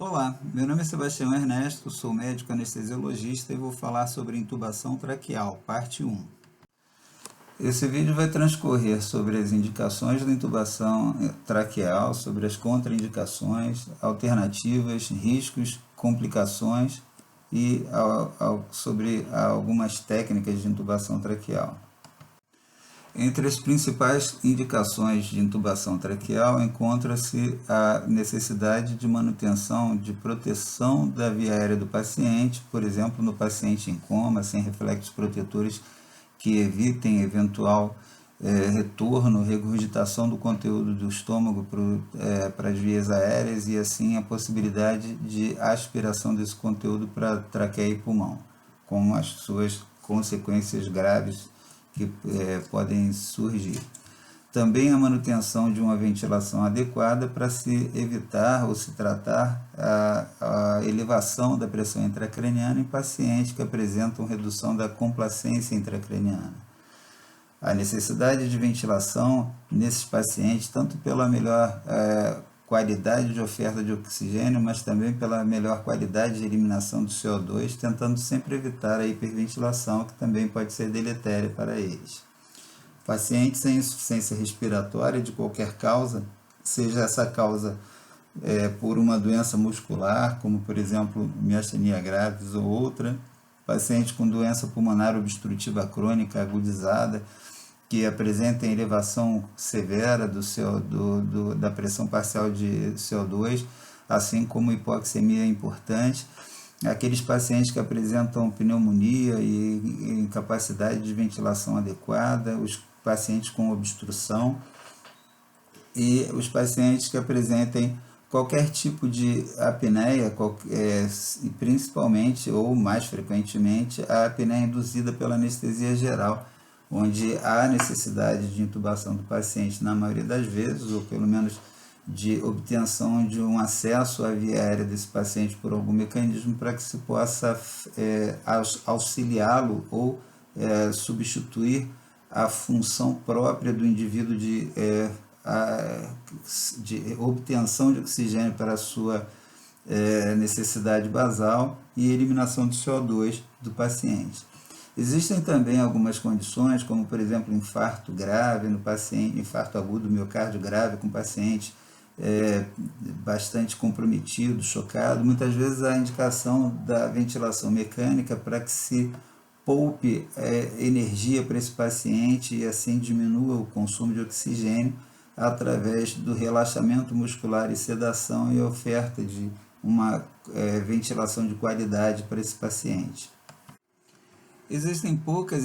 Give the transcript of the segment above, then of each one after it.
Olá, meu nome é Sebastião Ernesto, sou médico anestesiologista e vou falar sobre intubação traqueal, parte 1. Esse vídeo vai transcorrer sobre as indicações da intubação traqueal, sobre as contraindicações, alternativas, riscos, complicações e sobre algumas técnicas de intubação traqueal. Entre as principais indicações de intubação traqueal encontra-se a necessidade de manutenção de proteção da via aérea do paciente, por exemplo, no paciente em coma, sem reflexos protetores que evitem eventual retorno, regurgitação do conteúdo do estômago para as vias aéreas e assim a possibilidade de aspiração desse conteúdo para traqueia e pulmão, com as suas consequências graves que podem surgir. Também a manutenção de uma ventilação adequada para se evitar ou se tratar a elevação da pressão intracraniana em pacientes que apresentam redução da complacência intracraniana. A necessidade de ventilação nesses pacientes, tanto pela melhor qualidade de oferta de oxigênio, mas também pela melhor qualidade de eliminação do CO2, tentando sempre evitar a hiperventilação, que também pode ser deletéria para eles. Pacientes sem insuficiência respiratória de qualquer causa, seja essa causa por uma doença muscular, como por exemplo miastenia gravis ou outra, pacientes com doença pulmonar obstrutiva crônica agudizada, que apresentem elevação severa da pressão parcial de CO2, assim como hipoxemia importante, aqueles pacientes que apresentam pneumonia e incapacidade de ventilação adequada, os pacientes com obstrução e os pacientes que apresentem qualquer tipo de apneia, principalmente ou mais frequentemente a apneia induzida pela anestesia geral, onde há necessidade de intubação do paciente na maioria das vezes, ou pelo menos de obtenção de um acesso à via aérea desse paciente por algum mecanismo para que se possa auxiliá-lo ou substituir a função própria do indivíduo de obtenção de oxigênio para a sua necessidade basal e eliminação de CO2 do paciente. Existem também algumas condições, como por exemplo infarto grave no paciente, infarto agudo do miocárdio grave com paciente bastante comprometido, chocado. Muitas vezes a indicação da ventilação mecânica para que se poupe energia para esse paciente e assim diminua o consumo de oxigênio através do relaxamento muscular e sedação e oferta de uma ventilação de qualidade para esse paciente. Existem poucas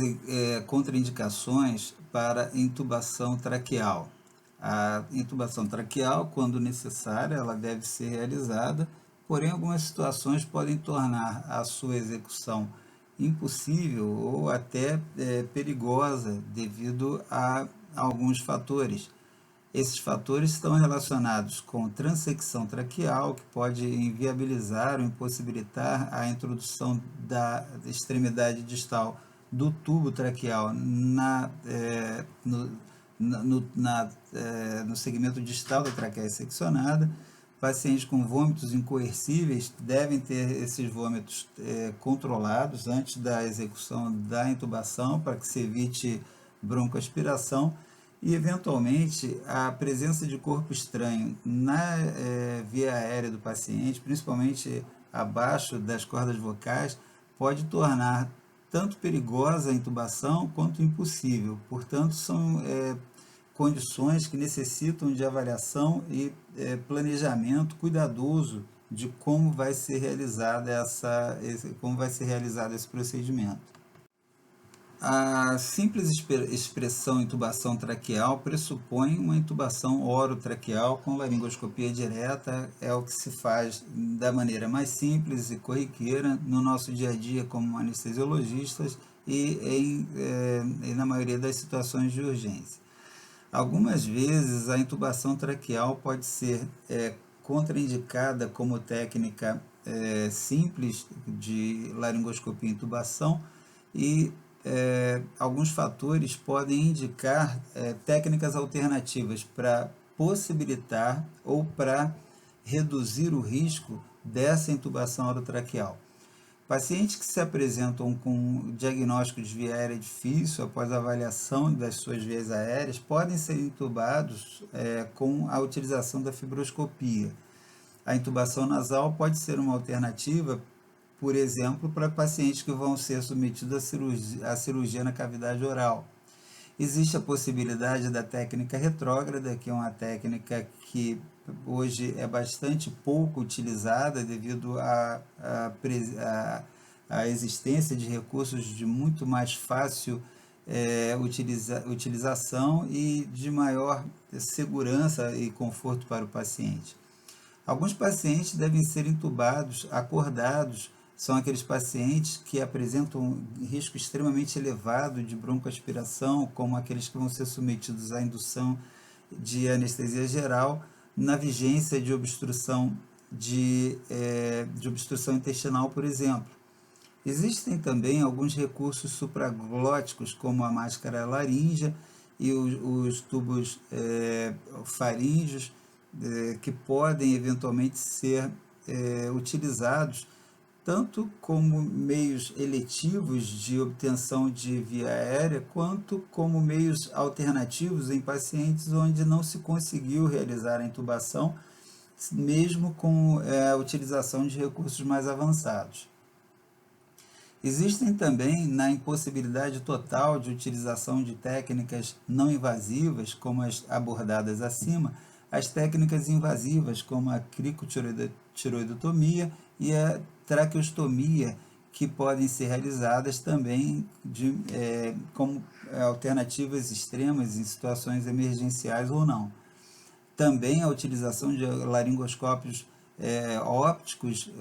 contraindicações para intubação traqueal. A intubação traqueal, quando necessária, ela deve ser realizada, porém algumas situações podem tornar a sua execução impossível ou até perigosa devido a alguns fatores. Esses fatores estão relacionados com transecção traqueal, que pode inviabilizar ou impossibilitar a introdução da extremidade distal do tubo traqueal no segmento distal da traqueia seccionada. Pacientes com vômitos incoercíveis devem ter esses vômitos controlados antes da execução da intubação, para que se evite broncoaspiração. E, eventualmente, a presença de corpo estranho na via aérea do paciente, principalmente abaixo das cordas vocais, pode tornar tanto perigosa a intubação quanto impossível. Portanto, são condições que necessitam de avaliação e planejamento cuidadoso de como vai ser realizado esse procedimento. A simples expressão intubação traqueal pressupõe uma intubação orotraqueal com laringoscopia direta, é o que se faz da maneira mais simples e corriqueira no nosso dia a dia como anestesiologistas e na maioria das situações de urgência. Algumas vezes a intubação traqueal pode ser contraindicada como técnica simples de laringoscopia e intubação e alguns fatores podem indicar técnicas alternativas para possibilitar ou para reduzir o risco dessa intubação orotraqueal. Pacientes que se apresentam com diagnóstico de via aérea difícil após avaliação das suas vias aéreas podem ser intubados com a utilização da fibroscopia. A intubação nasal pode ser uma alternativa, por exemplo, para pacientes que vão ser submetidos à cirurgia na cavidade oral. Existe a possibilidade da técnica retrógrada, que é uma técnica que hoje é bastante pouco utilizada devido à existência de recursos de muito mais fácil utilização e de maior segurança e conforto para o paciente. Alguns pacientes devem ser intubados acordados, são aqueles pacientes que apresentam um risco extremamente elevado de broncoaspiração, como aqueles que vão ser submetidos à indução de anestesia geral, na vigência de obstrução intestinal, por exemplo. Existem também alguns recursos supraglóticos, como a máscara laríngea e os tubos faríngeos, que podem eventualmente ser utilizados tanto como meios eletivos de obtenção de via aérea, quanto como meios alternativos em pacientes onde não se conseguiu realizar a intubação, mesmo com a utilização de recursos mais avançados. Existem também, na impossibilidade total de utilização de técnicas não invasivas, como as abordadas acima, as técnicas invasivas, como a cricotiroidotomia e a traqueostomia, que podem ser realizadas também como alternativas extremas em situações emergenciais ou não. Também a utilização de laringoscópios ópticos,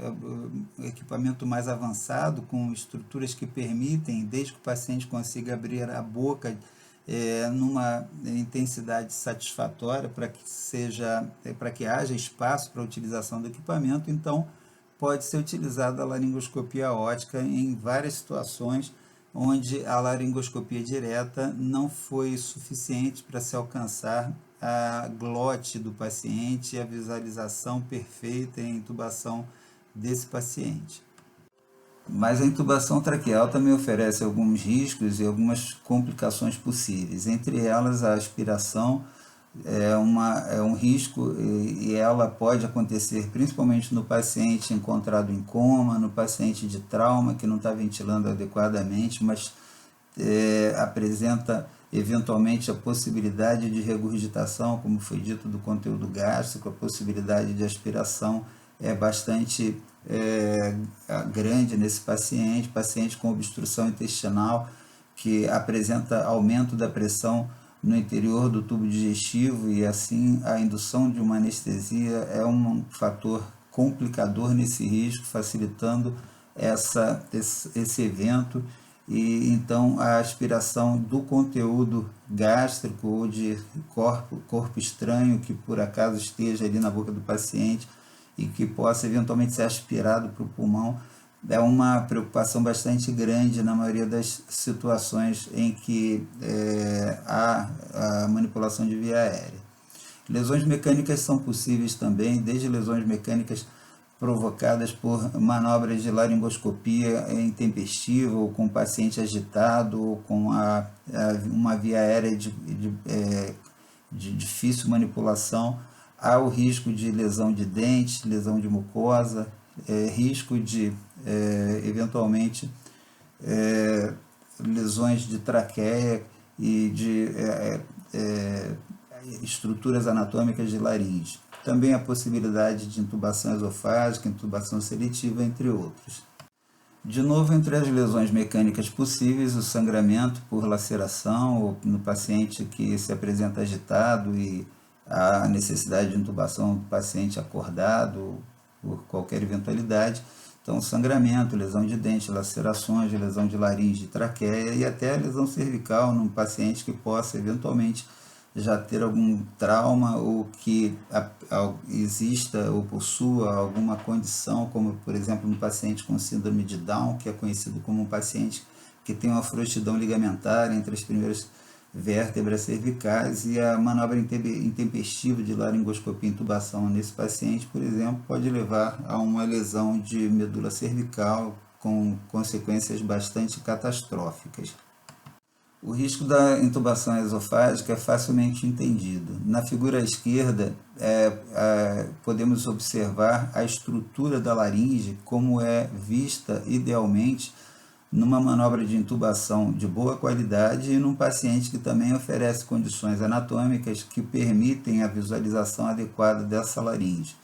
equipamento mais avançado, com estruturas que permitem, desde que o paciente consiga abrir a boca numa intensidade satisfatória para que haja espaço para a utilização do equipamento. Então, pode ser utilizada a laringoscopia óptica em várias situações onde a laringoscopia direta não foi suficiente para se alcançar a glote do paciente e a visualização perfeita e a intubação desse paciente. Mas a intubação traqueal também oferece alguns riscos e algumas complicações possíveis. Entre elas, a aspiração é um risco e ela pode acontecer principalmente no paciente encontrado em coma, no paciente de trauma que não está ventilando adequadamente, mas apresenta eventualmente a possibilidade de regurgitação, como foi dito, do conteúdo gástrico. A possibilidade de aspiração é bastante grande nesse paciente com obstrução intestinal, que apresenta aumento da pressão no interior do tubo digestivo, e assim a indução de uma anestesia é um fator complicador nesse risco, facilitando esse evento. E então a aspiração do conteúdo gástrico ou de corpo estranho que por acaso esteja ali na boca do paciente e que possa eventualmente ser aspirado para o pulmão é uma preocupação bastante grande na maioria das situações em que há a manipulação de via aérea. Lesões mecânicas são possíveis também, desde lesões mecânicas provocadas por manobras de laringoscopia intempestiva, ou com paciente agitado, ou com uma via aérea de difícil manipulação, há o risco de lesão de dente, lesão de mucosa, risco de, eventualmente, lesões de traqueia e de estruturas anatômicas de laringe. Também a possibilidade de intubação esofágica, intubação seletiva, entre outros. De novo, entre as lesões mecânicas possíveis, o sangramento por laceração, ou no paciente que se apresenta agitado e a necessidade de intubação do paciente acordado, por qualquer eventualidade. Então, sangramento, lesão de dente, lacerações, lesão de laringe, traqueia e até a lesão cervical num paciente que possa eventualmente já ter algum trauma, ou que exista ou possua alguma condição, como por exemplo no paciente com síndrome de Down, que é conhecido como um paciente que tem uma frouxidão ligamentar entre as primeiras vértebras cervicais, e a manobra intempestiva de laringoscopia e intubação nesse paciente, por exemplo, pode levar a uma lesão de medula cervical com consequências bastante catastróficas. O risco da intubação esofágica é facilmente entendido. Na figura esquerda, podemos observar a estrutura da laringe como é vista idealmente numa manobra de intubação de boa qualidade e num paciente que também oferece condições anatômicas que permitem a visualização adequada dessa laringe.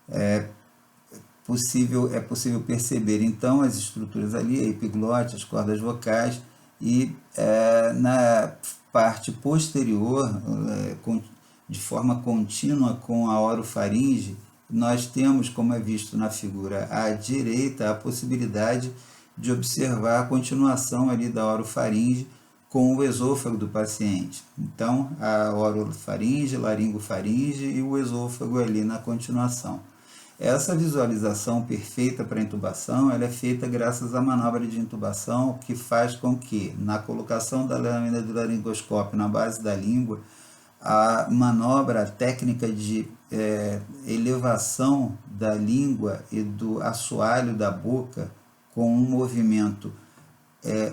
É possível perceber então as estruturas ali, a epiglote, as cordas vocais, e na parte posterior, de forma contínua com a orofaringe, nós temos, como é visto na figura à direita, a possibilidade de observar a continuação ali da orofaringe com o esôfago do paciente. Então, a orofaringe, laringofaringe e o esôfago ali na continuação. Essa visualização perfeita para a intubação, ela é feita graças à manobra de intubação, que faz com que, na colocação da lâmina do laringoscópio na base da língua, a manobra, a técnica de elevação da língua e do assoalho da boca com um movimento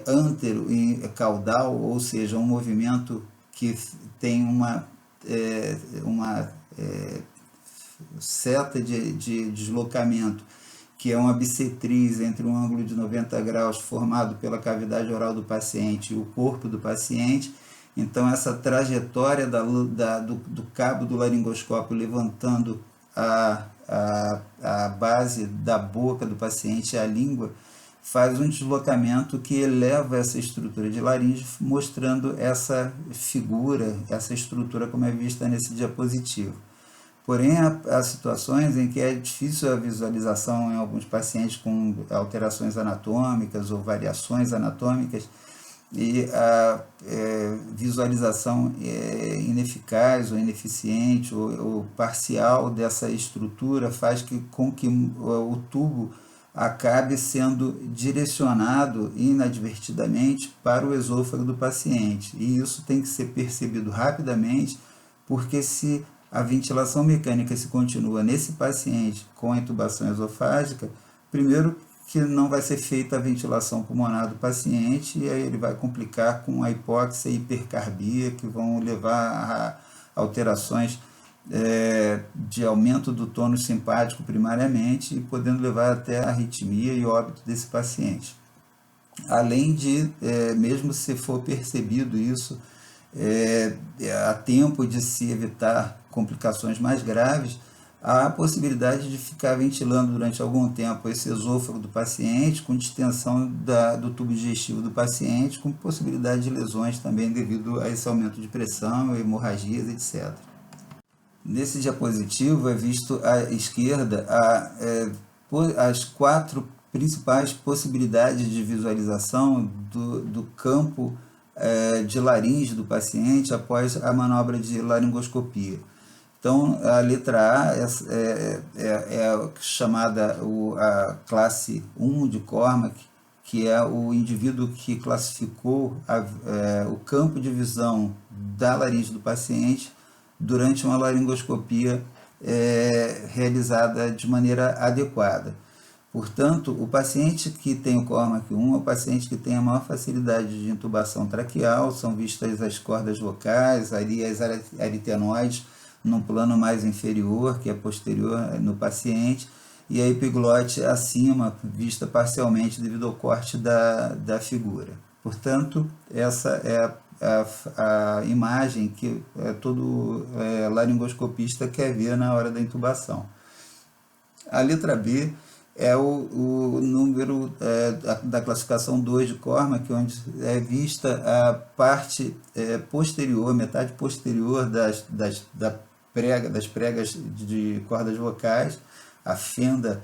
ântero e caudal, ou seja, um movimento que tem uma seta de deslocamento, que é uma bissetriz entre um ângulo de 90 graus formado pela cavidade oral do paciente e o corpo do paciente. Então, essa trajetória do cabo do laringoscópio levantando a base da boca do paciente, a língua, faz um deslocamento que eleva essa estrutura de laringe, mostrando essa figura, essa estrutura como é vista nesse diapositivo. Porém, há situações em que é difícil a visualização em alguns pacientes com alterações anatômicas ou variações anatômicas, e a visualização ineficaz ou ineficiente ou parcial dessa estrutura faz com que o tubo acabe sendo direcionado inadvertidamente para o esôfago do paciente. E isso tem que ser percebido rapidamente, porque se a ventilação mecânica se continua nesse paciente com a intubação esofágica, primeiro que não vai ser feita a ventilação pulmonar do paciente, e aí ele vai complicar com a hipóxia e hipercarbia, que vão levar a alterações de aumento do tônus simpático primariamente, e podendo levar até a arritmia e óbito desse paciente. Além de, mesmo se for percebido isso, a tempo de se evitar complicações mais graves, há a possibilidade de ficar ventilando durante algum tempo esse esôfago do paciente, com distensão do tubo digestivo do paciente, com possibilidade de lesões também devido a esse aumento de pressão, hemorragias, etc. Nesse diapositivo é visto à esquerda as 4 principais possibilidades de visualização do campo de laringe do paciente após a manobra de laringoscopia. Então, a letra A é chamada a classe 1 de Cormack, que é o indivíduo que classificou o campo de visão da laringe do paciente durante uma laringoscopia realizada de maneira adequada. Portanto, o paciente que tem o Cormack 1 é o paciente que tem a maior facilidade de intubação traqueal, são vistas as cordas vocais, ali as aritenoides, num plano mais inferior, que é posterior no paciente, e a epiglote acima, vista parcialmente devido ao corte da figura. Portanto, essa é a imagem que todo laringoscopista quer ver na hora da intubação. A letra B é o número da classificação 2 de Cormack, onde é vista a parte posterior, metade posterior das pregas de cordas vocais, a fenda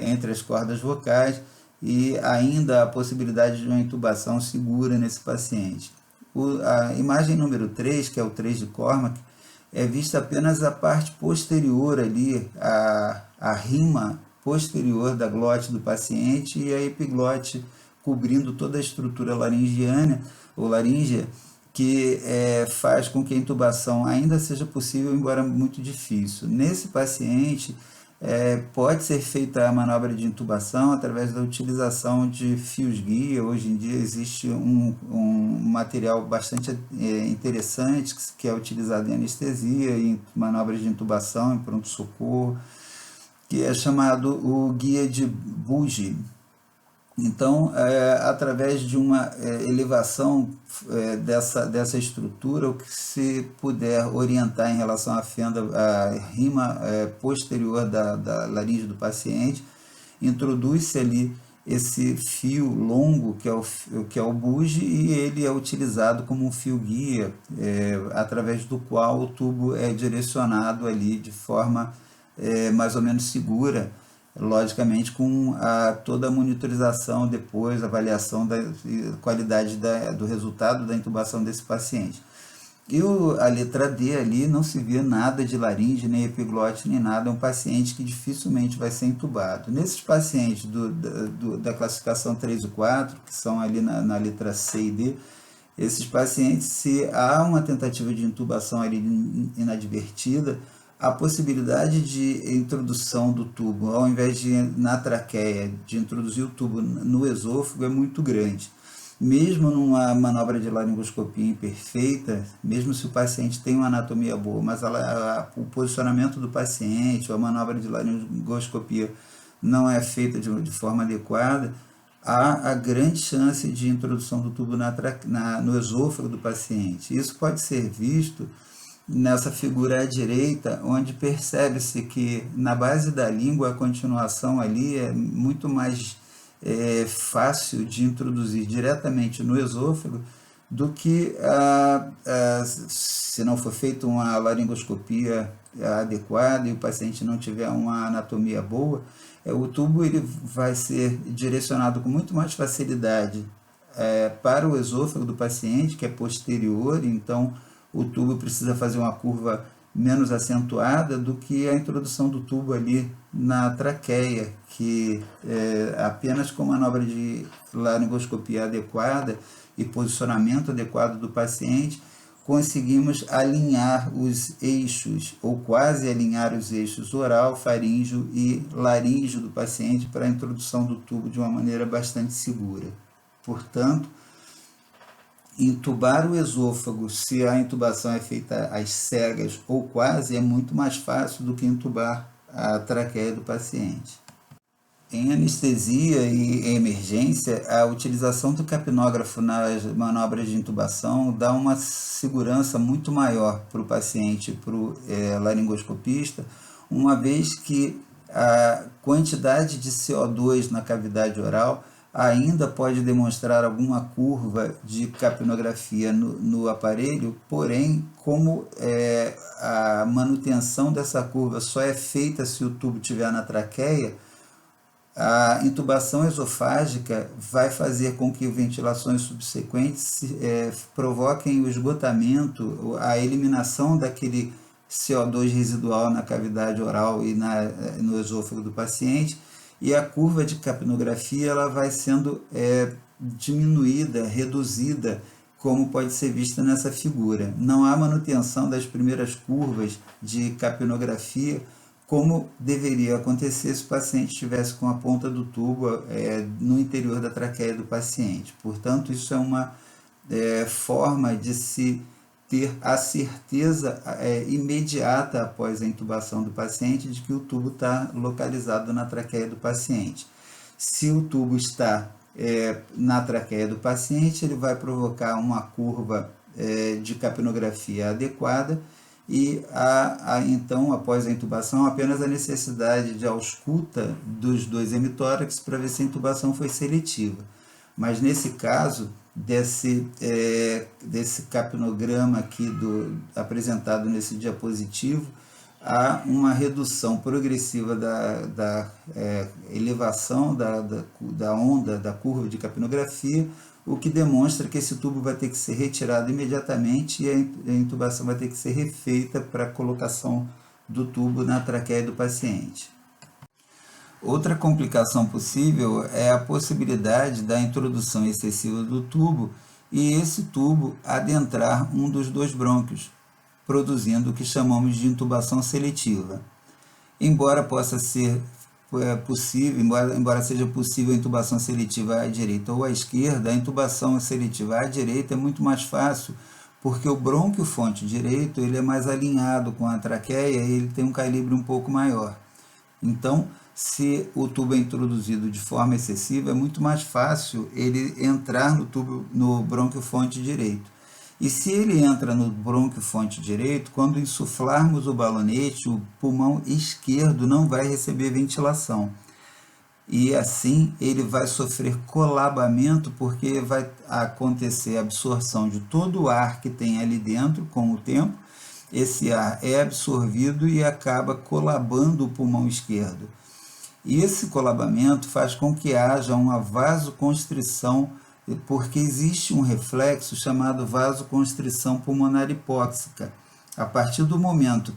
entre as cordas vocais, e ainda a possibilidade de uma intubação segura nesse paciente. A imagem número 3, que é o 3 de Cormack, é vista apenas a parte posterior ali, a rima posterior da glote do paciente e a epiglote cobrindo toda a estrutura laringiana ou laríngea, que faz com que a intubação ainda seja possível, embora muito difícil. Nesse paciente, pode ser feita a manobra de intubação através da utilização de fios guia. Hoje em dia existe um material bastante interessante que é utilizado em anestesia, em manobras de intubação, em pronto-socorro, que é chamado o guia de Bugey. Então, através de uma elevação dessa estrutura, o que se puder orientar em relação à fenda, à rima posterior da laringe do paciente, introduz-se ali esse fio longo, que é o bugey, e ele é utilizado como um fio guia, através do qual o tubo é direcionado ali de forma mais ou menos segura, logicamente com toda a monitorização depois, avaliação da qualidade do resultado da intubação desse paciente. E a letra D ali não se vê nada de laringe, nem epiglote, nem nada, é um paciente que dificilmente vai ser intubado. Nesses pacientes da classificação 3 e 4, que são ali na letra C e D, esses pacientes, se há uma tentativa de intubação ali inadvertida, a possibilidade de introdução do tubo, ao invés de na traqueia, de introduzir o tubo no esôfago, é muito grande. Mesmo numa manobra de laringoscopia imperfeita, mesmo se o paciente tem uma anatomia boa, mas o posicionamento do paciente, ou a manobra de laringoscopia não é feita de forma adequada, há a grande chance de introdução do tubo no esôfago do paciente. Isso pode ser visto nessa figura à direita, onde percebe-se que na base da língua a continuação ali é muito mais fácil de introduzir diretamente no esôfago do que se não for feita uma laringoscopia adequada e o paciente não tiver uma anatomia boa, o tubo ele vai ser direcionado com muito mais facilidade para o esôfago do paciente, que é posterior, então o tubo precisa fazer uma curva menos acentuada do que a introdução do tubo ali na traqueia, que apenas com manobra de laringoscopia adequada e posicionamento adequado do paciente, conseguimos alinhar os eixos, ou quase alinhar os eixos oral, faríngeo e laríngeo do paciente para a introdução do tubo de uma maneira bastante segura. Portanto, intubar o esôfago, se a intubação é feita às cegas ou quase, é muito mais fácil do que intubar a traqueia do paciente. Em anestesia e em emergência, a utilização do capnógrafo nas manobras de intubação dá uma segurança muito maior para o paciente, para o laringoscopista, uma vez que a quantidade de CO2 na cavidade oral ainda pode demonstrar alguma curva de capnografia no aparelho, porém, como a manutenção dessa curva só é feita se o tubo estiver na traqueia, a intubação esofágica vai fazer com que ventilações subsequentes provoquem o esgotamento, a eliminação daquele CO2 residual na cavidade oral e no esôfago do paciente, e a curva de capnografia ela vai sendo diminuída, reduzida, como pode ser vista nessa figura. Não há manutenção das primeiras curvas de capnografia, como deveria acontecer se o paciente estivesse com a ponta do tubo no interior da traqueia do paciente. Portanto, isso é uma forma de se ter a certeza imediata após a intubação do paciente de que o tubo está localizado na traqueia do paciente. Se o tubo está na traqueia do paciente, ele vai provocar uma curva de capnografia adequada e então, após a intubação, apenas a necessidade de ausculta dos dois hemitórax para ver se a intubação foi seletiva. Mas nesse caso, desse capnograma aqui apresentado nesse diapositivo, há uma redução progressiva da elevação da onda, da curva de capnografia, o que demonstra que esse tubo vai ter que ser retirado imediatamente e a intubação vai ter que ser refeita para a colocação do tubo na traqueia do paciente. Outra complicação possível é a possibilidade da introdução excessiva do tubo e esse tubo adentrar um dos dois brônquios, produzindo o que chamamos de intubação seletiva. Embora possa ser possível, embora seja possível a intubação seletiva à direita ou à esquerda, a intubação seletiva à direita é muito mais fácil, porque o brônquio fonte direito ele é mais alinhado com a traqueia e ele tem um calibre um pouco maior. Então, se o tubo é introduzido de forma excessiva, é muito mais fácil ele entrar no brônquio fonte direito. E se ele entra no brônquio fonte direito, quando insuflarmos o balonete, o pulmão esquerdo não vai receber ventilação. E assim ele vai sofrer colabamento, porque vai acontecer a absorção de todo o ar que tem ali dentro com o tempo. Esse ar é absorvido e acaba colabando o pulmão esquerdo. E esse colabamento faz com que haja uma vasoconstrição, porque existe um reflexo chamado vasoconstrição pulmonar hipóxica. A partir do momento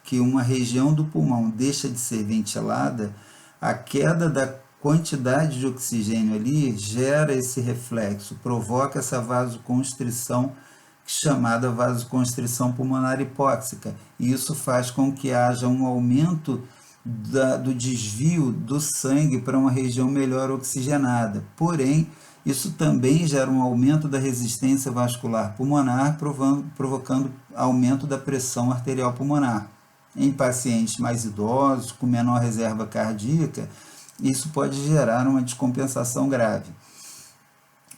que uma região do pulmão deixa de ser ventilada, a queda da quantidade de oxigênio ali gera esse reflexo, provoca essa vasoconstrição chamada vasoconstrição pulmonar hipóxica. E isso faz com que haja um aumento do desvio do sangue para uma região melhor oxigenada. Porém, isso também gera um aumento da resistência vascular pulmonar, provocando aumento da pressão arterial pulmonar. Em pacientes mais idosos, com menor reserva cardíaca, isso pode gerar uma descompensação grave.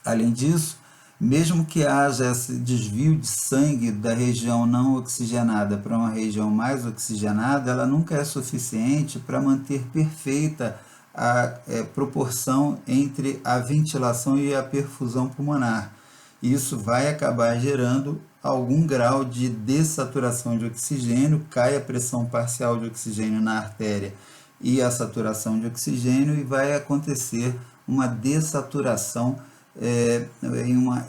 Além disso, mesmo que haja esse desvio de sangue da região não oxigenada para uma região mais oxigenada, ela nunca é suficiente para manter perfeita a proporção entre a ventilação e a perfusão pulmonar. Isso vai acabar gerando algum grau de dessaturação de oxigênio, cai a pressão parcial de oxigênio na artéria e a saturação de oxigênio, e vai acontecer uma dessaturação, uma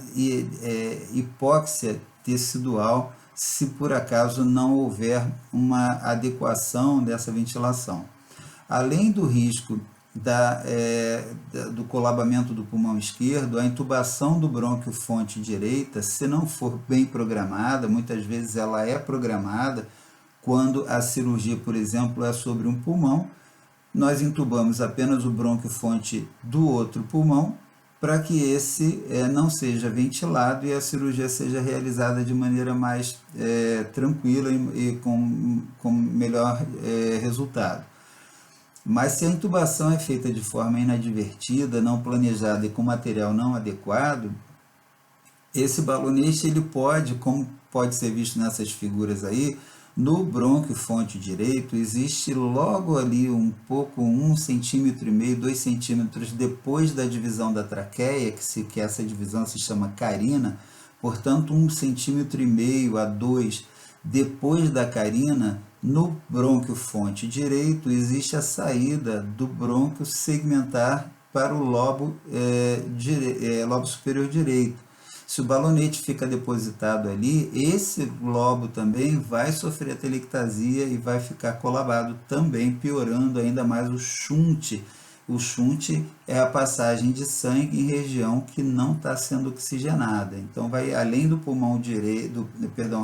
hipóxia tecidual, se por acaso não houver uma adequação dessa ventilação. Além do risco do colabamento do pulmão esquerdo, a intubação do brônquio fonte direita, se não for bem programada, muitas vezes ela é programada, quando a cirurgia, por exemplo, é sobre um pulmão, nós intubamos apenas o brônquio fonte do outro pulmão, para que esse não seja ventilado e a cirurgia seja realizada de maneira mais tranquila e com melhor resultado. Mas se a intubação é feita de forma inadvertida, não planejada e com material não adequado, esse balonete ele pode, como pode ser visto nessas figuras aí, no brônquio fonte direito, existe logo ali um pouco, 1,5 cm, 2 centímetros depois da divisão da traqueia, que essa divisão se chama carina, portanto 1,5 cm a 2 depois da carina, no brônquio fonte direito, existe a saída do brônquio segmentar para o lobo superior direito. Se o balonete fica depositado ali, esse lobo também vai sofrer atelectasia e vai ficar colabado também, piorando ainda mais o shunt. O shunt é a passagem de sangue em região que não está sendo oxigenada. Então, vai além do pulmão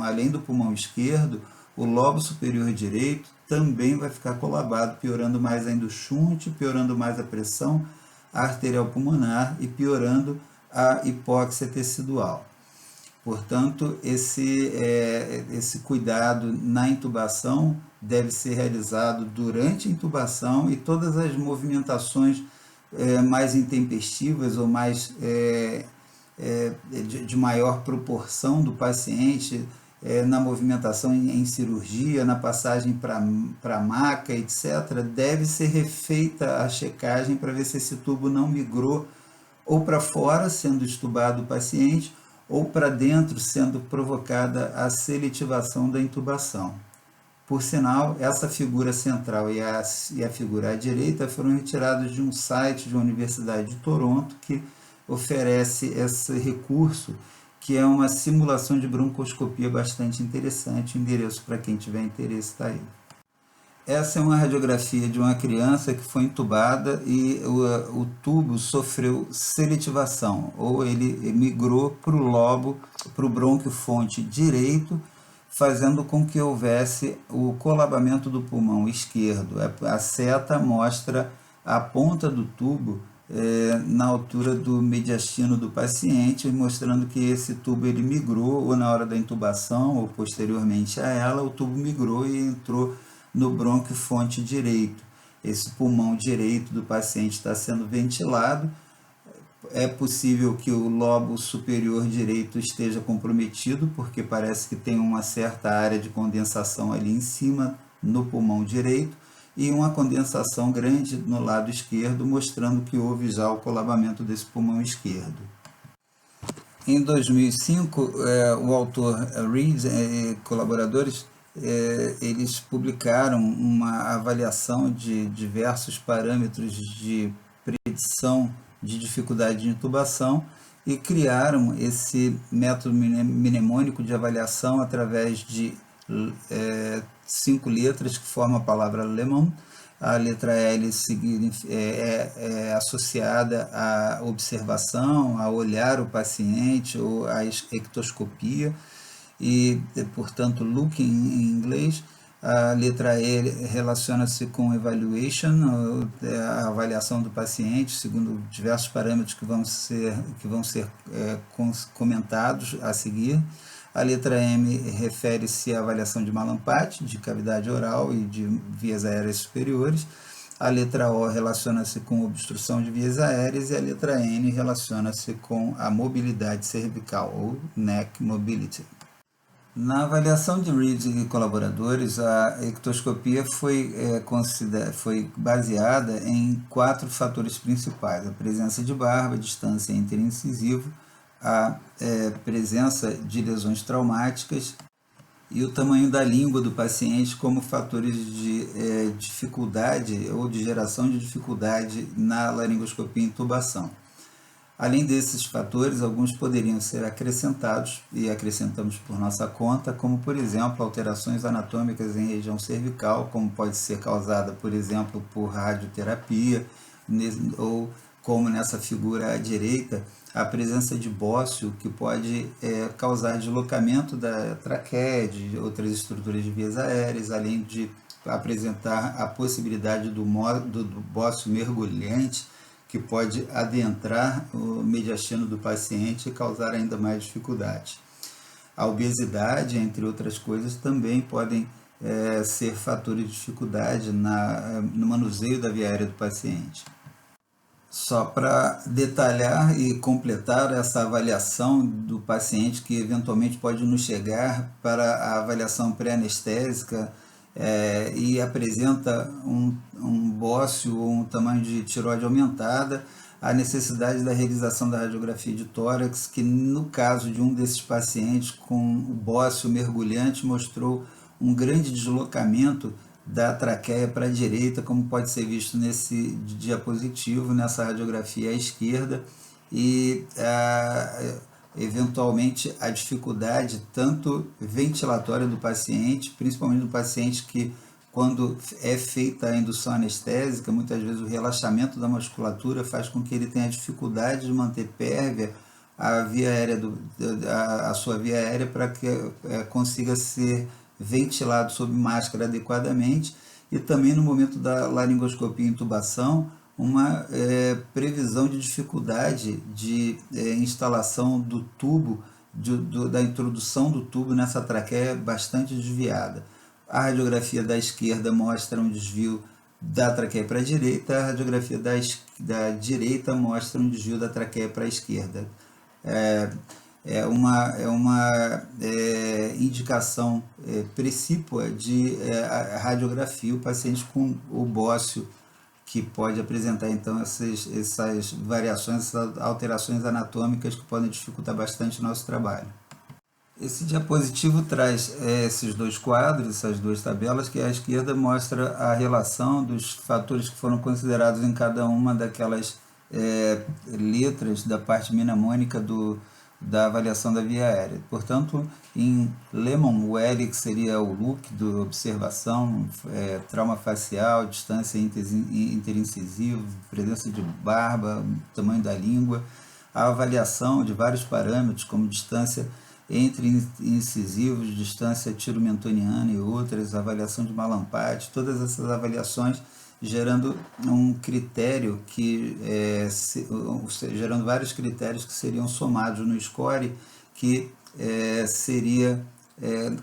além do pulmão esquerdo, o lobo superior direito também vai ficar colabado, piorando mais ainda o shunt, piorando mais a pressão arterial pulmonar e piorando a hipóxia tecidual. Portanto, esse cuidado na intubação deve ser realizado durante a intubação, e todas as movimentações mais intempestivas ou mais de maior proporção do paciente, na movimentação em cirurgia, na passagem para maca, etc., deve ser refeita a checagem para ver se esse tubo não migrou ou para fora, sendo estubado o paciente, ou para dentro, sendo provocada a seletivação da intubação. Por sinal, essa figura central e a figura à direita foram retiradas de um site de uma Universidade de Toronto que oferece esse recurso, que é uma simulação de broncoscopia bastante interessante. O endereço para quem tiver interesse está aí. Essa é uma radiografia de uma criança que foi entubada e o tubo sofreu seletivação, ou ele migrou para o lobo, para o brônquio-fonte direito, fazendo com que houvesse o colabamento do pulmão esquerdo. A seta mostra a ponta do tubo na altura do mediastino do paciente, mostrando que esse tubo ele migrou, ou na hora da intubação, ou posteriormente a ela, o tubo migrou e entrou no brônquio-fonte direito. Esse pulmão direito do paciente está sendo ventilado. É possível que o lobo superior direito esteja comprometido, porque parece que tem uma certa área de condensação ali em cima, no pulmão direito, e uma condensação grande no lado esquerdo, mostrando que houve já o colabamento desse pulmão esquerdo. Em 2005, o autor Reed e colaboradores eles publicaram uma avaliação de diversos parâmetros de predição de dificuldade de intubação e criaram esse método mnemônico de avaliação através de 5 letras que formam a palavra Lemon. A letra L é associada à observação, a olhar o paciente ou à ectoscopia e, portanto, looking em inglês. A letra E relaciona-se com evaluation, a avaliação do paciente, segundo diversos parâmetros que vão ser comentados a seguir. A letra M refere-se à avaliação de Mallampati, de cavidade oral e de vias aéreas superiores. A letra O relaciona-se com obstrução de vias aéreas e a letra N relaciona-se com a mobilidade cervical, ou neck mobility. Na avaliação de Reed e colaboradores, a ectoscopia foi baseada em 4 fatores principais: a presença de barba, a distância interincisivo, a presença de lesões traumáticas e o tamanho da língua do paciente como fatores de dificuldade ou de geração de dificuldade na laringoscopia e intubação. Além desses fatores, alguns poderiam ser acrescentados, e acrescentamos por nossa conta, como, por exemplo, alterações anatômicas em região cervical, como pode ser causada, por exemplo, por radioterapia, ou como nessa figura à direita, a presença de bócio, que pode causar deslocamento da traqueia, de outras estruturas de vias aéreas, além de apresentar a possibilidade do bócio mergulhante, que pode adentrar o mediastino do paciente e causar ainda mais dificuldade. A obesidade, entre outras coisas, também podem ser fatores de dificuldade no manuseio da via aérea do paciente. Só para detalhar e completar essa avaliação do paciente, que eventualmente pode nos chegar para a avaliação pré-anestésica, e apresenta um bócio ou um tamanho de tireoide aumentada, a necessidade da realização da radiografia de tórax, que no caso de um desses pacientes com o bócio mergulhante mostrou um grande deslocamento da traqueia para a direita, como pode ser visto nesse diapositivo, nessa radiografia à esquerda, e eventualmente a dificuldade tanto ventilatória do paciente, principalmente do paciente que, quando é feita a indução anestésica, muitas vezes o relaxamento da musculatura faz com que ele tenha dificuldade de manter pérvia a via aérea a sua via aérea para que consiga ser ventilado sob máscara adequadamente, e também no momento da laringoscopia e intubação, uma previsão de dificuldade de instalação do tubo, da introdução do tubo nessa traqueia bastante desviada. A radiografia da esquerda mostra um desvio da traqueia para a direita, a radiografia da direita mostra um desvio da traqueia para a esquerda. É uma indicação precípua de radiografia, o paciente com o bócio, que pode apresentar então essas variações, essas alterações anatômicas que podem dificultar bastante o nosso trabalho. Esse diapositivo traz esses 2 quadros, essas 2 tabelas, que à esquerda mostra a relação dos fatores que foram considerados em cada uma daquelas letras da parte mnemônica do da avaliação da via aérea. Portanto, em Lehmann, o L, que seria o look da observação, trauma facial, distância interincisiva, presença de barba, tamanho da língua, a avaliação de vários parâmetros, como distância entre incisivos, distância tiromentoniana e outras, avaliação de Malampati, todas essas avaliações gerando um critério gerando vários critérios que seriam somados no score, que seria,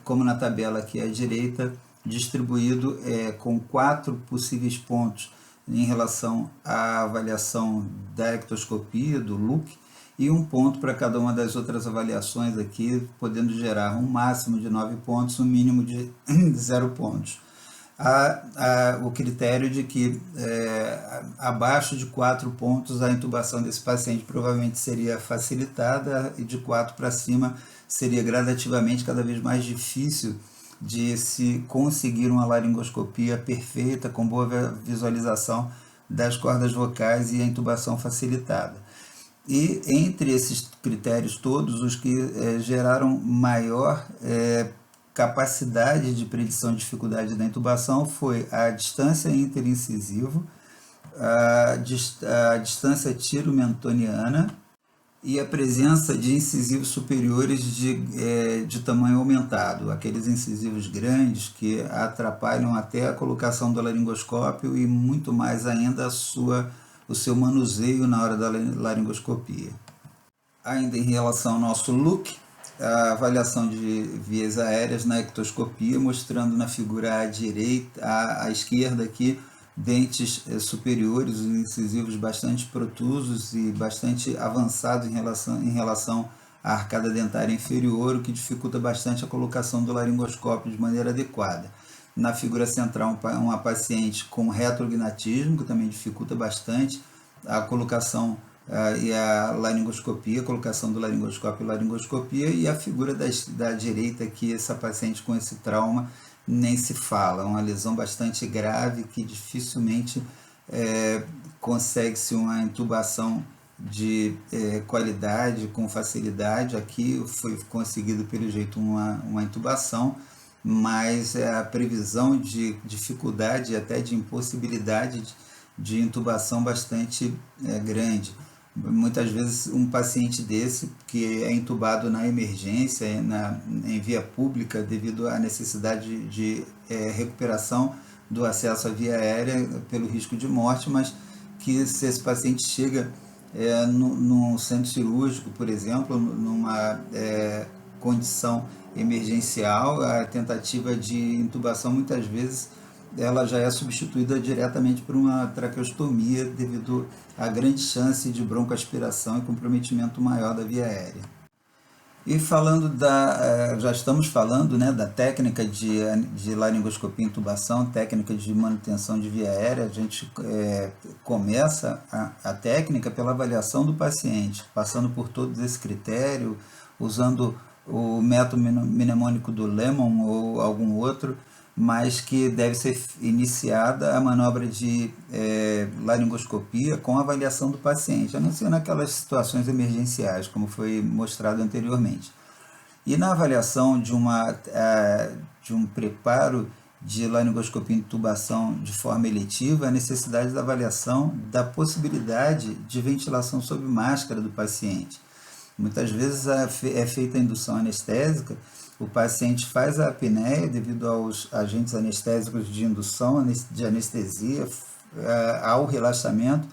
como na tabela aqui à direita, distribuído com 4 possíveis pontos em relação à avaliação da ectoscopia, do look, e 1 ponto para cada uma das outras avaliações aqui, podendo gerar um máximo de 9 pontos, um mínimo de 0 pontos. O critério de que abaixo de 4 pontos a intubação desse paciente provavelmente seria facilitada, e de 4 para cima seria gradativamente cada vez mais difícil de se conseguir uma laringoscopia perfeita, com boa visualização das cordas vocais e a intubação facilitada. E entre esses critérios todos, os que geraram maior capacidade de predição de dificuldade da intubação foi a distância interincisivo, a distância tiromentoniana e a presença de incisivos superiores de tamanho aumentado, aqueles incisivos grandes que atrapalham até a colocação do laringoscópio e muito mais ainda o seu manuseio na hora da laringoscopia. Ainda em relação ao nosso look, a avaliação de vias aéreas na ectoscopia, mostrando na figura à direita, à esquerda aqui, dentes superiores, os incisivos bastante protusos e bastante avançados em relação à arcada dentária inferior, o que dificulta bastante a colocação do laringoscópio de maneira adequada. Na figura central, uma paciente com retrognatismo, que também dificulta bastante a colocação e a laringoscopia, a colocação do laringoscópio e laringoscopia, e a figura da direita aqui, essa paciente com esse trauma, nem se fala, uma lesão bastante grave que dificilmente consegue-se uma intubação de qualidade, com facilidade. Aqui foi conseguido pelo jeito uma intubação, mas a previsão de dificuldade e até de impossibilidade de intubação bastante grande. Muitas vezes um paciente desse, que é intubado na emergência, em via pública, devido à necessidade de recuperação do acesso à via aérea pelo risco de morte, mas que se esse paciente chega num centro cirúrgico, por exemplo, numa condição emergencial, a tentativa de intubação muitas vezes ela já é substituída diretamente por uma traqueostomia devido à grande chance de broncoaspiração e comprometimento maior da via aérea. E já estamos falando, né, da técnica de laringoscopia e intubação, técnica de manutenção de via aérea. A gente começa a técnica pela avaliação do paciente, passando por todos esse critério, usando o método mnemônico do Lehmann ou algum outro, mas que deve ser iniciada a manobra de laringoscopia com a avaliação do paciente, a não ser naquelas situações emergenciais, como foi mostrado anteriormente. E na avaliação de um preparo de laringoscopia e intubação de forma eletiva, a necessidade da avaliação da possibilidade de ventilação sob máscara do paciente. Muitas vezes é feita a indução anestésica, o paciente faz a apneia devido aos agentes anestésicos de indução de anestesia, ao relaxamento,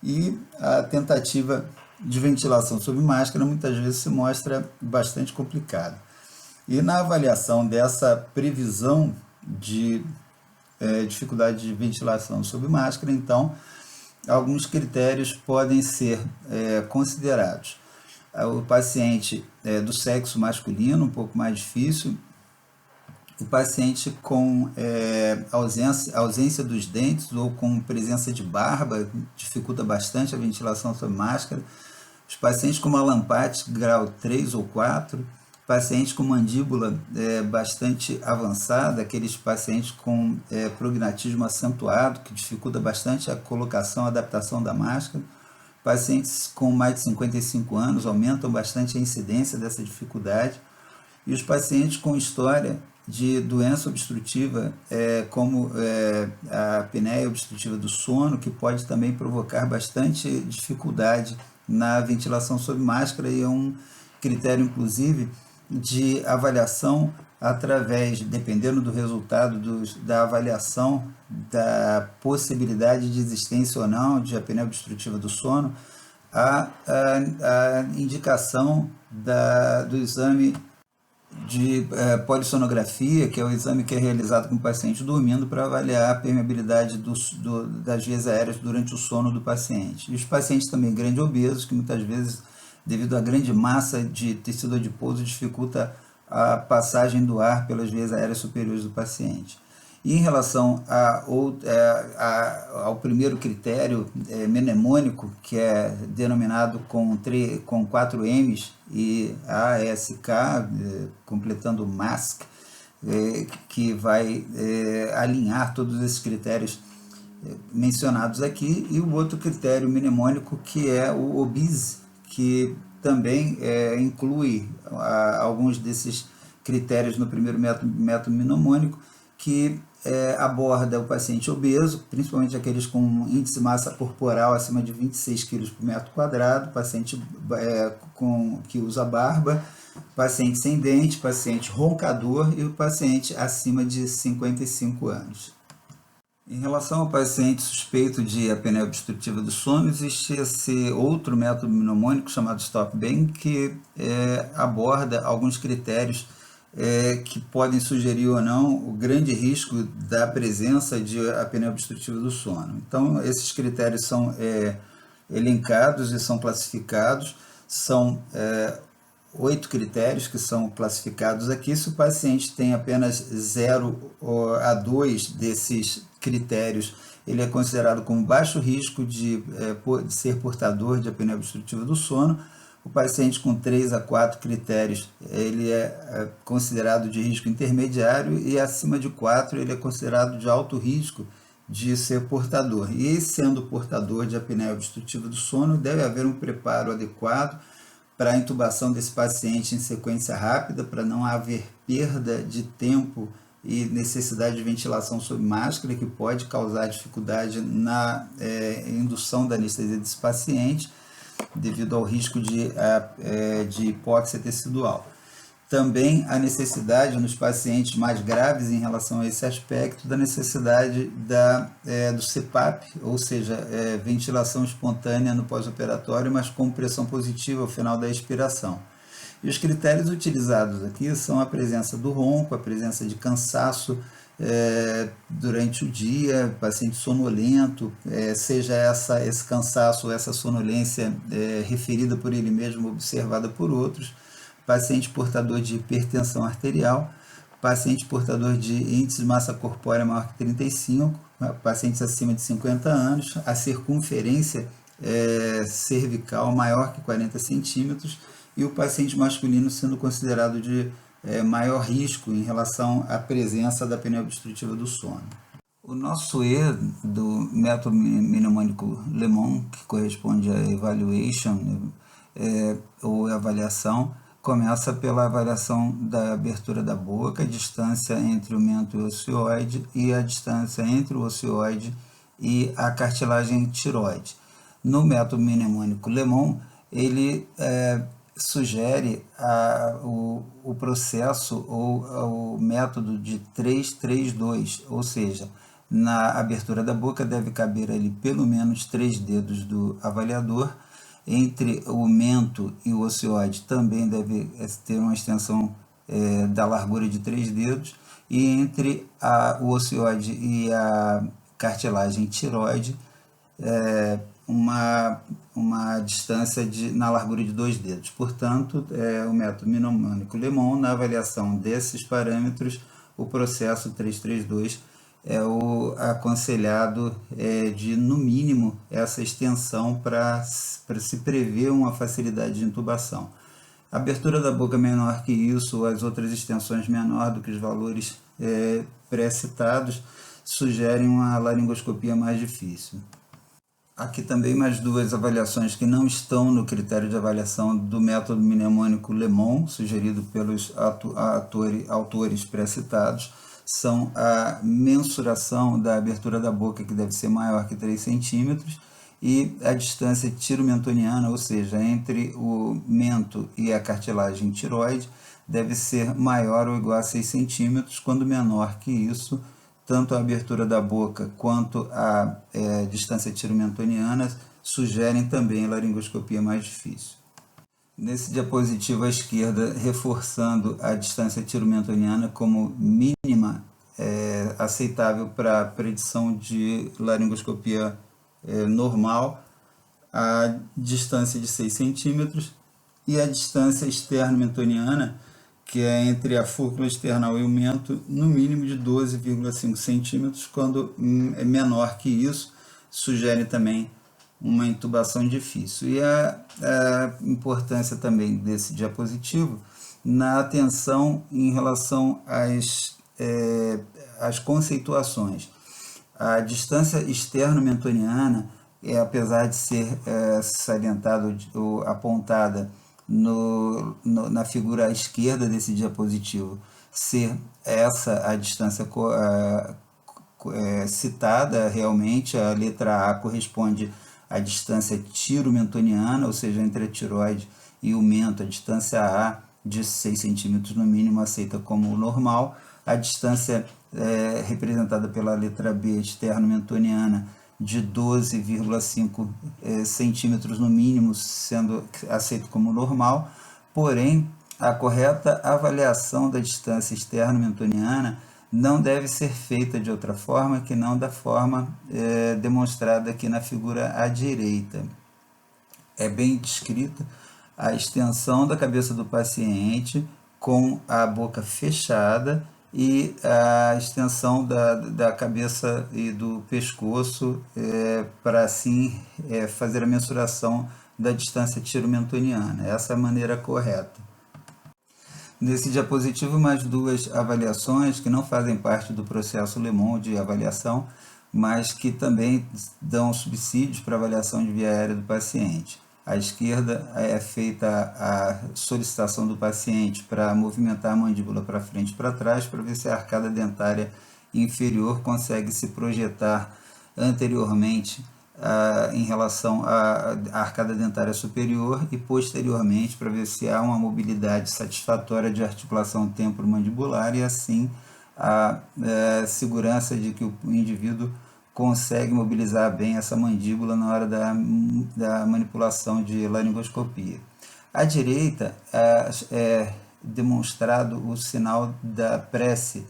e a tentativa de ventilação sob máscara muitas vezes se mostra bastante complicada. E na avaliação dessa previsão de dificuldade de ventilação sob máscara, então, alguns critérios podem ser considerados. O paciente do sexo masculino, um pouco mais difícil, o paciente com ausência dos dentes ou com presença de barba, dificulta bastante a ventilação sob máscara, os pacientes com Malampati grau 3 ou 4, pacientes com mandíbula bastante avançada, aqueles pacientes com prognatismo acentuado, que dificulta bastante a colocação, a adaptação da máscara, Pacientes com mais de 55 anos aumentam bastante a incidência dessa dificuldade, e os pacientes com história de doença obstrutiva, como a apneia obstrutiva do sono, que pode também provocar bastante dificuldade na ventilação sob máscara, e é um critério, inclusive, de avaliação através, dependendo do resultado da avaliação da possibilidade de existência ou não de apneia obstrutiva do sono, a indicação do exame de polissonografia, que é o exame que é realizado com o paciente dormindo para avaliar a permeabilidade das vias aéreas durante o sono do paciente. E os pacientes também grandes obesos, que muitas vezes, devido à grande massa de tecido adiposo, dificulta a passagem do ar pelas vias aéreas superiores do paciente. E em relação ao primeiro critério mnemônico, que é denominado com 4 M's e ASK, completando o MASC, que vai alinhar todos esses critérios mencionados aqui, e o outro critério mnemônico, que é o OBIS, que também inclui alguns desses critérios no primeiro método mnemônico, que aborda o paciente obeso, principalmente aqueles com índice de massa corporal acima de 26 kg por metro quadrado, paciente que usa barba, paciente sem dente, paciente roncador e o paciente acima de 55 anos. Em relação ao paciente suspeito de apneia obstrutiva do sono, existe esse outro método mnemônico chamado STOP-BANG, que aborda alguns critérios que podem sugerir ou não o grande risco da presença de apneia obstrutiva do sono. Então, esses critérios são elencados e são classificados, são 8 critérios que são classificados aqui. Se o paciente tem apenas 0 a 2 desses critérios, ele é considerado com baixo risco de ser portador de apneia obstrutiva do sono. O paciente com 3 a 4 critérios, ele é considerado de risco intermediário, e acima de 4 ele é considerado de alto risco de ser portador. E sendo portador de apneia obstrutiva do sono, deve haver um preparo adequado para a intubação desse paciente em sequência rápida, para não haver perda de tempo e necessidade de ventilação sob máscara, que pode causar dificuldade na indução da anestesia desse paciente, devido ao risco de hipóxia tecidual. Também a necessidade nos pacientes mais graves, em relação a esse aspecto, da necessidade do CPAP, ou seja, ventilação espontânea no pós-operatório, mas com pressão positiva ao final da expiração. E os critérios utilizados aqui são a presença do ronco, a presença de cansaço durante o dia, paciente sonolento, seja esse cansaço ou essa sonolência referida por ele mesmo, observada por outros, paciente portador de hipertensão arterial, paciente portador de índice de massa corpórea maior que 35, pacientes acima de 50 anos, a circunferência cervical maior que 40 centímetros, e o paciente masculino sendo considerado de maior risco em relação à presença da apneia obstrutiva do sono. O nosso E do método mnemônico Lemon, que corresponde à evaluation ou avaliação, começa pela avaliação da abertura da boca, a distância entre o mento e o ocioide e a distância entre o ocioide e a cartilagem tiroide. No método mnemônico Lemon, ele sugere o processo ou o método de 3-3-2, ou seja, na abertura da boca deve caber ali pelo menos 3 dedos do avaliador, entre o mento e o ocioide também deve ter uma extensão da largura de 3 dedos, e entre o ocioide e a cartilagem tiroide uma distância na largura de 2 dedos. Portanto, o método mnemônico Lemon, na avaliação desses parâmetros, o processo 332 é o aconselhado de, no mínimo, essa extensão para se prever uma facilidade de intubação. A abertura da boca menor que isso, as outras extensões menor do que os valores pré-citados, sugerem uma laringoscopia mais difícil. Aqui também mais duas avaliações que não estão no critério de avaliação do método mnemônico Lemon, sugerido pelos autores pré-citados, são a mensuração da abertura da boca, que deve ser maior que 3 centímetros, e a distância tiro-mentoniana, ou seja, entre o mento e a cartilagem tiroide, deve ser maior ou igual a 6 centímetros, quando menor que isso, tanto a abertura da boca quanto a distância tiro-mentoniana sugerem também laringoscopia mais difícil. Nesse diapositivo à esquerda, reforçando a distância tiro-mentoniana como mínima aceitável para a predição de laringoscopia normal, a distância de 6 centímetros e a distância externo-mentoniana, que é entre a fúrcula external e o mento, no mínimo de 12,5 centímetros, quando é menor que isso, sugere também uma intubação difícil. E a importância também desse diapositivo na atenção em relação às conceituações. A distância externo-mentoniana, apesar de ser salientada ou apontada na figura à esquerda desse diapositivo, ser essa a distância citada realmente, a letra A corresponde à distância tiro-mentoniana, ou seja, entre a tiroide e o mento, a distância A de 6 centímetros no mínimo aceita como normal. A distância representada pela letra B externo-mentoniana de 12,5 centímetros no mínimo, sendo aceito como normal, porém a correta avaliação da distância externo-mentoniana não deve ser feita de outra forma que não da forma demonstrada aqui na figura à direita. É bem descrita a extensão da cabeça do paciente com a boca fechada e a extensão da cabeça e do pescoço para assim fazer a mensuração da distância tiro-mentoniana. Essa é a maneira correta. Nesse diapositivo, mais duas avaliações que não fazem parte do processo Lemon de avaliação, mas que também dão subsídios para avaliação de via aérea do paciente. À esquerda é feita a solicitação do paciente para movimentar a mandíbula para frente e para trás, para ver se a arcada dentária inferior consegue se projetar anteriormente em relação à arcada dentária superior e posteriormente para ver se há uma mobilidade satisfatória de articulação temporomandibular e assim a segurança de que o indivíduo consegue mobilizar bem essa mandíbula na hora da manipulação de laringoscopia. À direita é demonstrado o sinal da prece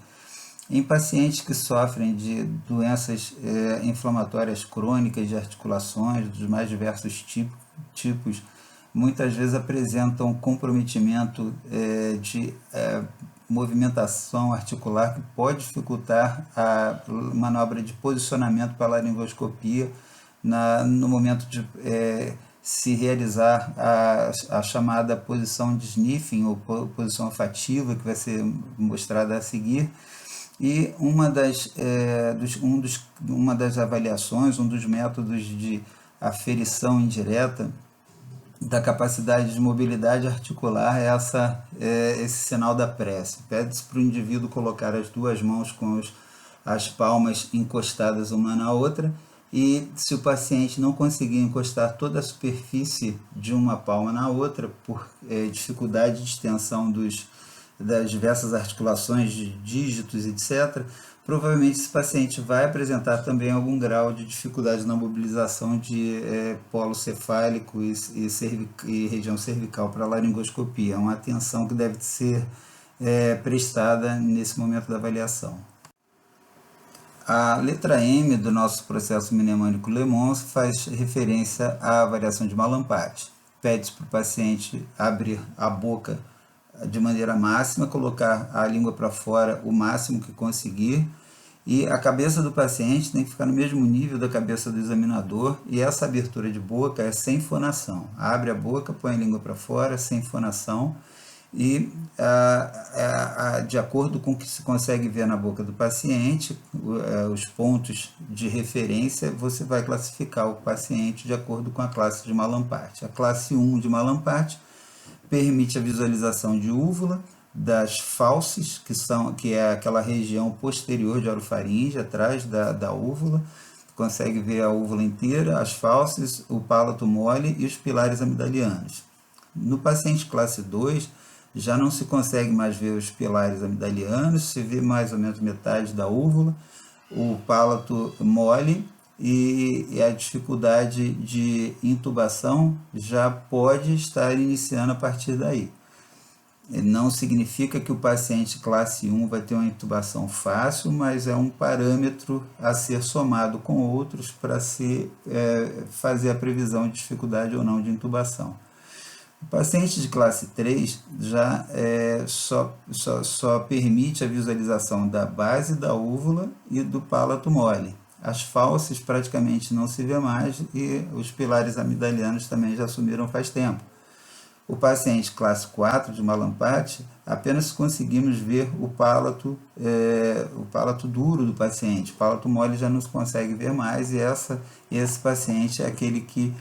em pacientes que sofrem de doenças inflamatórias crônicas de articulações, dos mais diversos tipos, muitas vezes apresentam comprometimento de movimentação articular que pode dificultar a manobra de posicionamento para a laringoscopia no momento de se realizar a chamada posição de sniffing ou posição olfativa, que vai ser mostrada a seguir. E uma das avaliações, um dos métodos de aferição indireta da capacidade de mobilidade articular é esse sinal da prece. Pede-se para o indivíduo colocar as duas mãos com as palmas encostadas uma na outra e se o paciente não conseguir encostar toda a superfície de uma palma na outra por dificuldade de extensão das diversas articulações de dígitos, etc., provavelmente esse paciente vai apresentar também algum grau de dificuldade na mobilização de polo cefálico e região cervical para a laringoscopia. É uma atenção que deve ser prestada nesse momento da avaliação. A letra M do nosso processo mnemônico Lemon faz referência à avaliação de Mallampati. Pede para o paciente abrir a boca de maneira máxima, colocar a língua para fora o máximo que conseguir e a cabeça do paciente tem que ficar no mesmo nível da cabeça do examinador e essa abertura de boca é sem fonação. Abre a boca, põe a língua para fora, sem fonação e de acordo com o que se consegue ver na boca do paciente, os pontos de referência, você vai classificar o paciente de acordo com a classe de Mallampart. A classe 1 de Mallampart permite a visualização de úvula, das fauces, que é aquela região posterior de orofaringe, atrás da úvula, consegue ver a úvula inteira, as fauces, o palato mole e os pilares amidalianos. No paciente classe 2, já não se consegue mais ver os pilares amidalianos, se vê mais ou menos metade da úvula, o palato mole, e a dificuldade de intubação já pode estar iniciando a partir daí. Não significa que o paciente classe 1 vai ter uma intubação fácil, mas é um parâmetro a ser somado com outros para se fazer a previsão de dificuldade ou não de intubação. O paciente de classe 3 já só permite a visualização da base da úvula e do palato mole. As fauces praticamente não se vê mais e os pilares amidalianos também já sumiram faz tempo. O paciente classe 4 de Mallampart, apenas conseguimos ver o palato duro do paciente. O palato mole já não se consegue ver mais e esse paciente é aquele que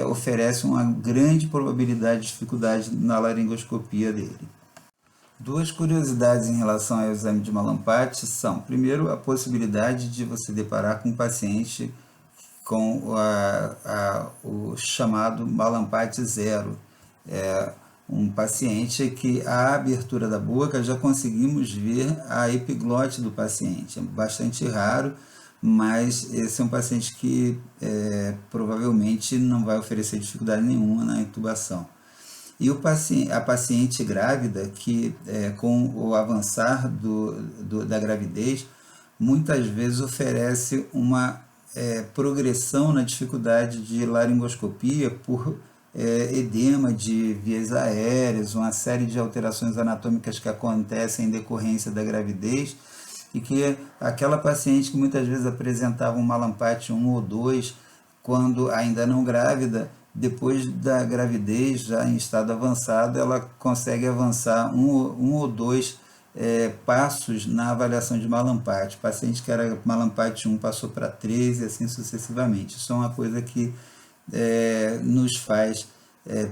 oferece uma grande probabilidade de dificuldade na laringoscopia dele. Duas curiosidades em relação ao exame de Mallampart são, primeiro, a possibilidade de você deparar com um paciente com o chamado Mallampart 0. É um paciente que a abertura da boca já conseguimos ver a epiglote do paciente. É bastante raro, mas esse é um paciente que provavelmente não vai oferecer dificuldade nenhuma na intubação. E a paciente grávida, que com o avançar da gravidez, muitas vezes oferece uma progressão na dificuldade de laringoscopia por edema de vias aéreas, uma série de alterações anatômicas que acontecem em decorrência da gravidez, e que aquela paciente que muitas vezes apresentava um Mallampart 1 ou 2, quando ainda não grávida, depois da gravidez, já em estado avançado, ela consegue avançar um ou dois passos na avaliação de Mallampart. O paciente que era Mallampart 1 passou para 3 e assim sucessivamente. Isso é uma coisa que nos faz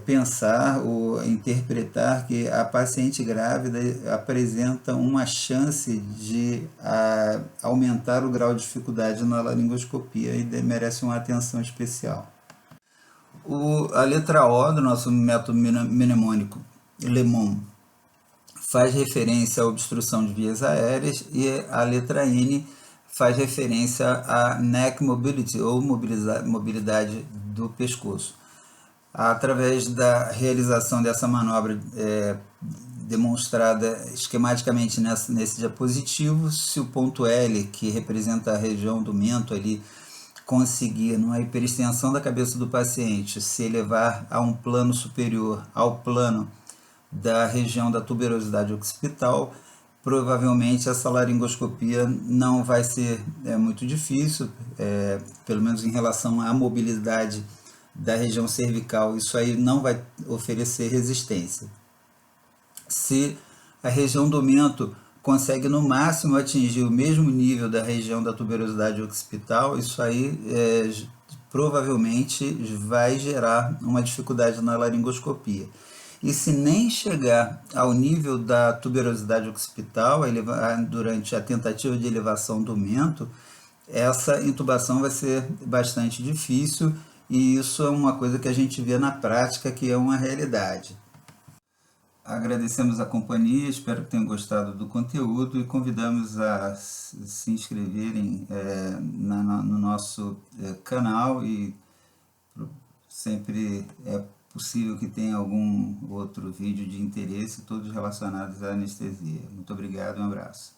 pensar ou interpretar que a paciente grávida apresenta uma chance de aumentar o grau de dificuldade na laringoscopia e merece uma atenção especial. A letra O do nosso método mnemônico, Lemon, faz referência à obstrução de vias aéreas, e a letra N faz referência à neck mobility, ou mobilidade do pescoço. Através da realização dessa manobra demonstrada esquematicamente nesse diapositivo, se o ponto L, que representa a região do mento ali, conseguir, numa hiperextensão da cabeça do paciente, se elevar a um plano superior ao plano da região da tuberosidade occipital, provavelmente essa laringoscopia não vai ser muito difícil, pelo menos em relação à mobilidade da região cervical, isso aí não vai oferecer resistência. Se a região do mento consegue no máximo atingir o mesmo nível da região da tuberosidade occipital, isso aí provavelmente vai gerar uma dificuldade na laringoscopia. E se nem chegar ao nível da tuberosidade occipital, durante a tentativa de elevação do mento, essa intubação vai ser bastante difícil, e isso é uma coisa que a gente vê na prática, que é uma realidade. Agradecemos a companhia, espero que tenham gostado do conteúdo e convidamos a se inscreverem no nosso canal, e sempre é possível que tenha algum outro vídeo de interesse, todos relacionados à anestesia. Muito obrigado e um abraço.